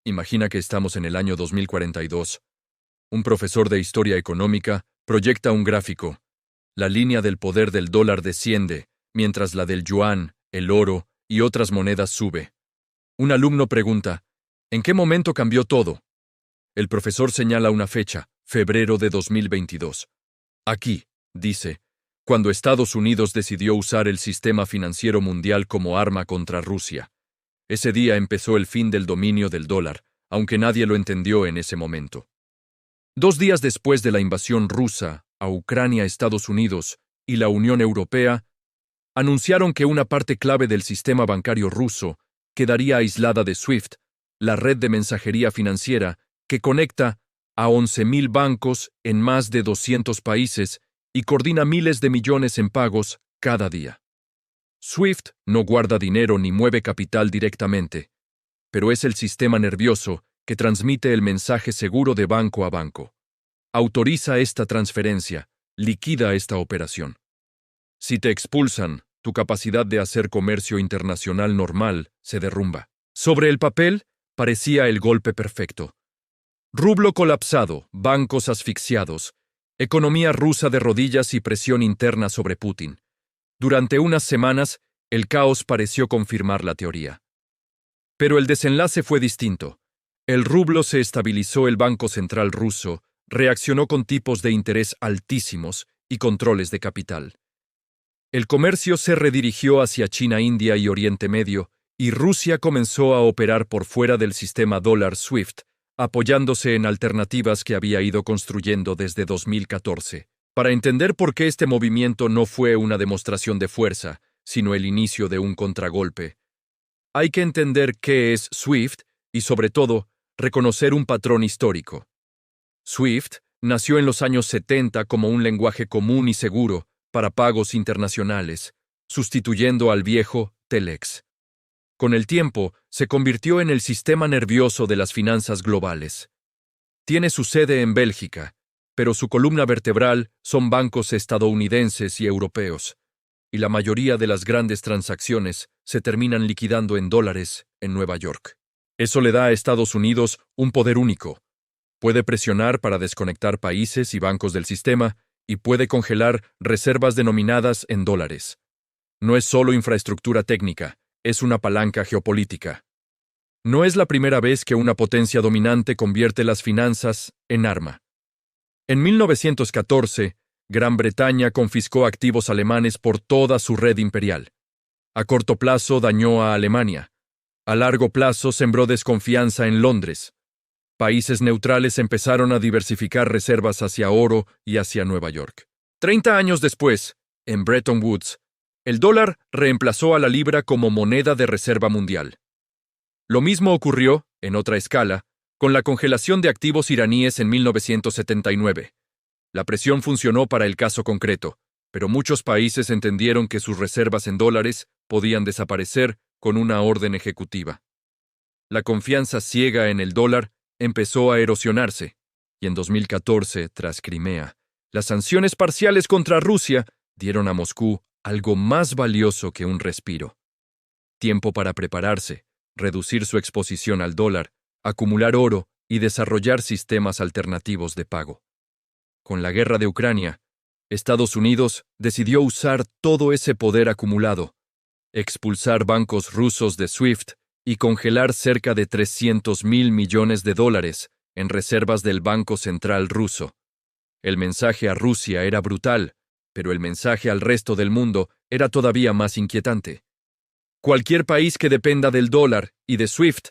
Imagina que estamos en el año 2042. Un profesor de historia económica proyecta un gráfico. La línea del poder del dólar desciende, mientras la del yuan, el oro y otras monedas sube. Un alumno pregunta, ¿en qué momento cambió todo? El profesor señala una fecha, febrero de 2022. Aquí, dice, cuando Estados Unidos decidió usar el sistema financiero mundial como arma contra Rusia. Ese día empezó el fin del dominio del dólar, aunque nadie lo entendió en ese momento. 2 días después de la invasión rusa a Ucrania, Estados Unidos y la Unión Europea anunciaron que una parte clave del sistema bancario ruso quedaría aislada de SWIFT, la red de mensajería financiera que conecta a 11.000 bancos en más de 200 países y coordina miles de millones en pagos cada día. SWIFT no guarda dinero ni mueve capital directamente, pero es el sistema nervioso que transmite el mensaje seguro de banco a banco. Autoriza esta transferencia, liquida esta operación. Si te expulsan, tu capacidad de hacer comercio internacional normal se derrumba. Sobre el papel, parecía el golpe perfecto. Rublo colapsado, bancos asfixiados, economía rusa de rodillas y presión interna sobre Putin. Durante unas semanas, el caos pareció confirmar la teoría. Pero el desenlace fue distinto. El rublo se estabilizó, el Banco Central ruso reaccionó con tipos de interés altísimos y controles de capital. El comercio se redirigió hacia China, India y Oriente Medio, y Rusia comenzó a operar por fuera del sistema dólar SWIFT, apoyándose en alternativas que había ido construyendo desde 2014. Para entender por qué este movimiento no fue una demostración de fuerza, sino el inicio de un contragolpe, hay que entender qué es SWIFT y, sobre todo, reconocer un patrón histórico. SWIFT nació en los años 70 como un lenguaje común y seguro para pagos internacionales, sustituyendo al viejo Telex. Con el tiempo, se convirtió en el sistema nervioso de las finanzas globales. Tiene su sede en Bélgica, pero su columna vertebral son bancos estadounidenses y europeos, y la mayoría de las grandes transacciones se terminan liquidando en dólares en Nueva York. Eso le da a Estados Unidos un poder único. Puede presionar para desconectar países y bancos del sistema y puede congelar reservas denominadas en dólares. No es solo infraestructura técnica, es una palanca geopolítica. No es la primera vez que una potencia dominante convierte las finanzas en arma. En 1914, Gran Bretaña confiscó activos alemanes por toda su red imperial. A corto plazo dañó a Alemania. A largo plazo sembró desconfianza en Londres. Países neutrales empezaron a diversificar reservas hacia oro y hacia Nueva York. 30 años después, en Bretton Woods, el dólar reemplazó a la libra como moneda de reserva mundial. Lo mismo ocurrió, en otra escala, con la congelación de activos iraníes en 1979. La presión funcionó para el caso concreto, pero muchos países entendieron que sus reservas en dólares podían desaparecer con una orden ejecutiva. La confianza ciega en el dólar empezó a erosionarse, y en 2014, tras Crimea, las sanciones parciales contra Rusia dieron a Moscú algo más valioso que un respiro. Tiempo para prepararse, reducir su exposición al dólar, acumular oro y desarrollar sistemas alternativos de pago. Con la guerra de Ucrania, Estados Unidos decidió usar todo ese poder acumulado, expulsar bancos rusos de SWIFT y congelar cerca de $300.000 millones en reservas del Banco Central ruso. El mensaje a Rusia era brutal, pero el mensaje al resto del mundo era todavía más inquietante. Cualquier país que dependa del dólar y de SWIFT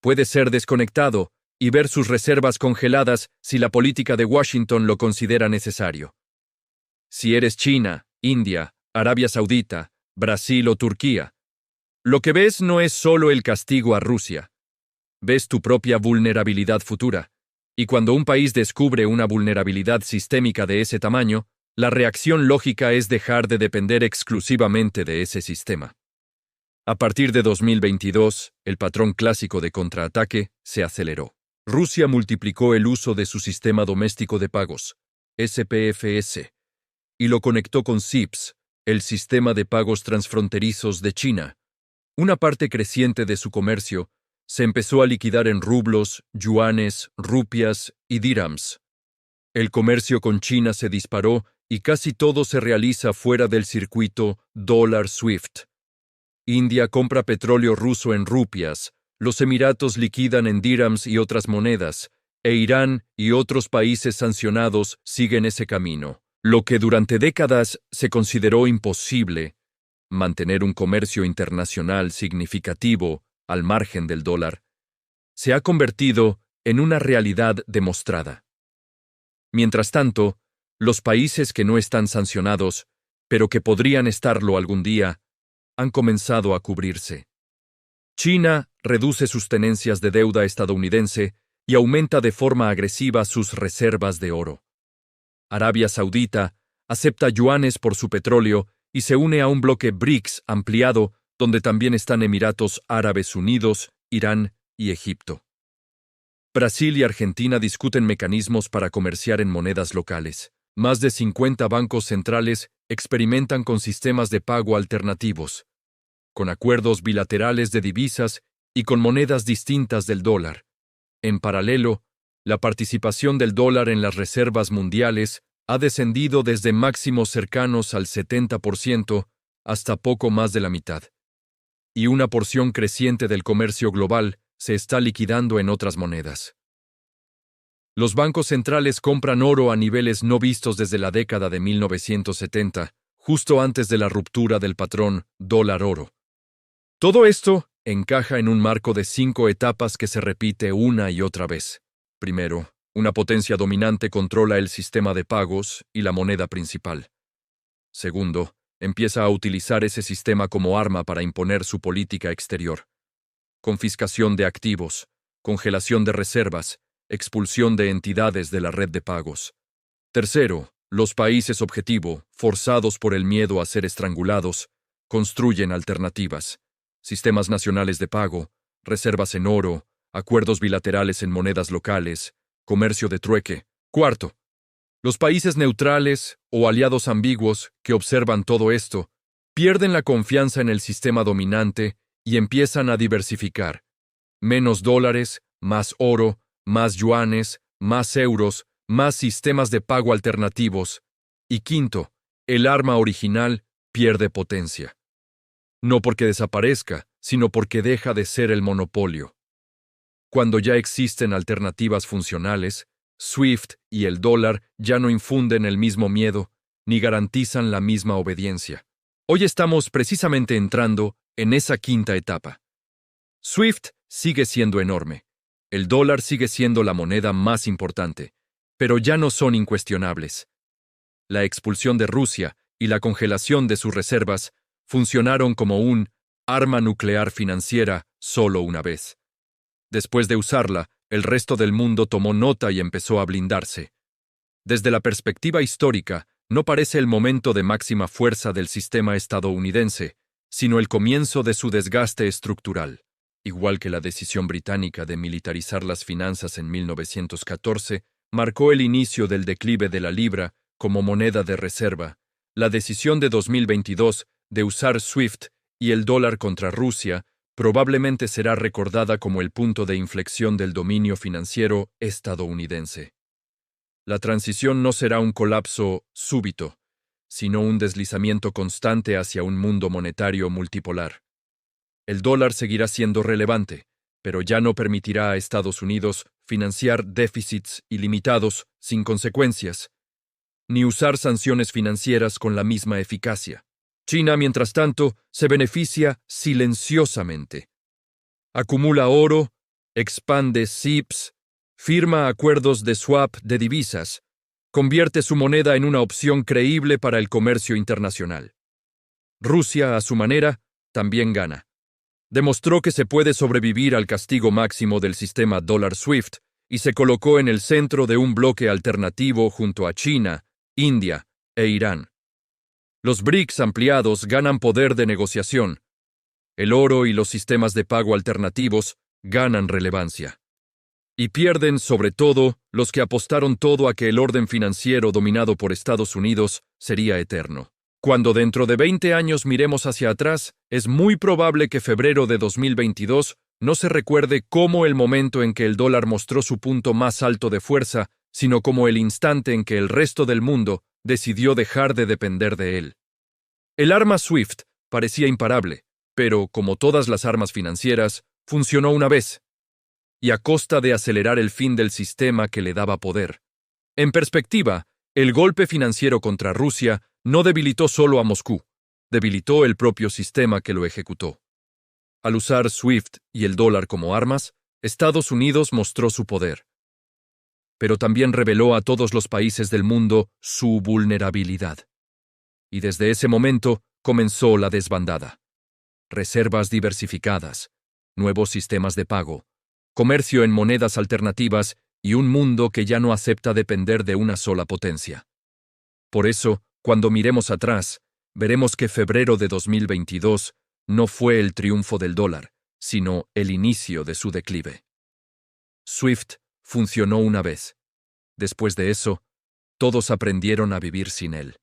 puede ser desconectado y ver sus reservas congeladas si la política de Washington lo considera necesario. Si eres China, India, Arabia Saudita, Brasil o Turquía, lo que ves no es solo el castigo a Rusia. Ves tu propia vulnerabilidad futura, y cuando un país descubre una vulnerabilidad sistémica de ese tamaño, la reacción lógica es dejar de depender exclusivamente de ese sistema. A partir de 2022, el patrón clásico de contraataque se aceleró. Rusia multiplicó el uso de su sistema doméstico de pagos, SPFS, y lo conectó con SIPS, el sistema de pagos transfronterizos de China. Una parte creciente de su comercio Se empezó a liquidar en rublos, yuanes, rupias y dirhams. El comercio con China se disparó y casi todo se realiza fuera del circuito dólar SWIFT. India compra petróleo ruso en rupias, los Emiratos liquidan en dirhams y otras monedas, e Irán y otros países sancionados siguen ese camino. Lo que durante décadas se consideró imposible, mantener un comercio internacional significativo al margen del dólar, se ha convertido en una realidad demostrada. Mientras tanto, los países que no están sancionados, pero que podrían estarlo algún día, han comenzado a cubrirse. China reduce sus tenencias de deuda estadounidense y aumenta de forma agresiva sus reservas de oro. Arabia Saudita acepta yuanes por su petróleo y se une a un bloque BRICS ampliado donde también están Emiratos Árabes Unidos, Irán y Egipto. Brasil y Argentina discuten mecanismos para comerciar en monedas locales. Más de 50 bancos centrales experimentan con sistemas de pago alternativos, con acuerdos bilaterales de divisas y con monedas distintas del dólar. En paralelo, la participación del dólar en las reservas mundiales ha descendido desde máximos cercanos al 70% hasta poco más de la mitad. Y una porción creciente del comercio global se está liquidando en otras monedas. Los bancos centrales compran oro a niveles no vistos desde la década de 1970, justo antes de la ruptura del patrón dólar-oro. Todo esto encaja en un marco de 5 etapas que se repite una y otra vez. Primero, una potencia dominante controla el sistema de pagos y la moneda principal. Segundo, empieza a utilizar ese sistema como arma para imponer su política exterior. Confiscación de activos, congelación de reservas, expulsión de entidades de la red de pagos. Tercero, los países objetivo, forzados por el miedo a ser estrangulados, construyen alternativas, sistemas nacionales de pago, reservas en oro, acuerdos bilaterales en monedas locales, comercio de trueque. Cuarto, los países neutrales o aliados ambiguos que observan todo esto pierden la confianza en el sistema dominante y empiezan a diversificar. Menos dólares, más oro, más yuanes, más euros, más sistemas de pago alternativos. Y quinto, el arma original pierde potencia. No porque desaparezca, sino porque deja de ser el monopolio. Cuando ya existen alternativas funcionales, SWIFT y el dólar ya no infunden el mismo miedo, ni garantizan la misma obediencia. Hoy estamos precisamente entrando en esa quinta etapa. SWIFT sigue siendo enorme. El dólar sigue siendo la moneda más importante, pero ya no son incuestionables. La expulsión de Rusia y la congelación de sus reservas funcionaron como un arma nuclear financiera solo una vez. Después de usarla, el resto del mundo tomó nota y empezó a blindarse. Desde la perspectiva histórica, no parece el momento de máxima fuerza del sistema estadounidense, sino el comienzo de su desgaste estructural. Igual que la decisión británica de militarizar las finanzas en 1914, marcó el inicio del declive de la libra como moneda de reserva, la decisión de 2022 de usar SWIFT y el dólar contra Rusia probablemente será recordada como el punto de inflexión del dominio financiero estadounidense. La transición no será un colapso súbito, sino un deslizamiento constante hacia un mundo monetario multipolar. El dólar seguirá siendo relevante, pero ya no permitirá a Estados Unidos financiar déficits ilimitados sin consecuencias, ni usar sanciones financieras con la misma eficacia. China, mientras tanto, se beneficia silenciosamente. Acumula oro, expande CIPS, firma acuerdos de swap de divisas, convierte su moneda en una opción creíble para el comercio internacional. Rusia, a su manera, también gana. Demostró que se puede sobrevivir al castigo máximo del sistema dólar SWIFT y se colocó en el centro de un bloque alternativo junto a China, India e Irán. Los BRICS ampliados ganan poder de negociación. El oro y los sistemas de pago alternativos ganan relevancia. Y pierden, sobre todo, los que apostaron todo a que el orden financiero dominado por Estados Unidos sería eterno. Cuando dentro de 20 años miremos hacia atrás, es muy probable que febrero de 2022 no se recuerde como el momento en que el dólar mostró su punto más alto de fuerza, sino como el instante en que el resto del mundo decidió dejar de depender de él. El arma SWIFT parecía imparable, pero, como todas las armas financieras, funcionó una vez, y a costa de acelerar el fin del sistema que le daba poder. En perspectiva, el golpe financiero contra Rusia no debilitó solo a Moscú, debilitó el propio sistema que lo ejecutó. Al usar SWIFT y el dólar como armas, Estados Unidos mostró su poder. Pero también reveló a todos los países del mundo su vulnerabilidad. Y desde ese momento comenzó la desbandada. Reservas diversificadas, nuevos sistemas de pago, comercio en monedas alternativas y un mundo que ya no acepta depender de una sola potencia. Por eso, cuando miremos atrás, veremos que febrero de 2022 no fue el triunfo del dólar, sino el inicio de su declive. SWIFT funcionó una vez. Después de eso, todos aprendieron a vivir sin él.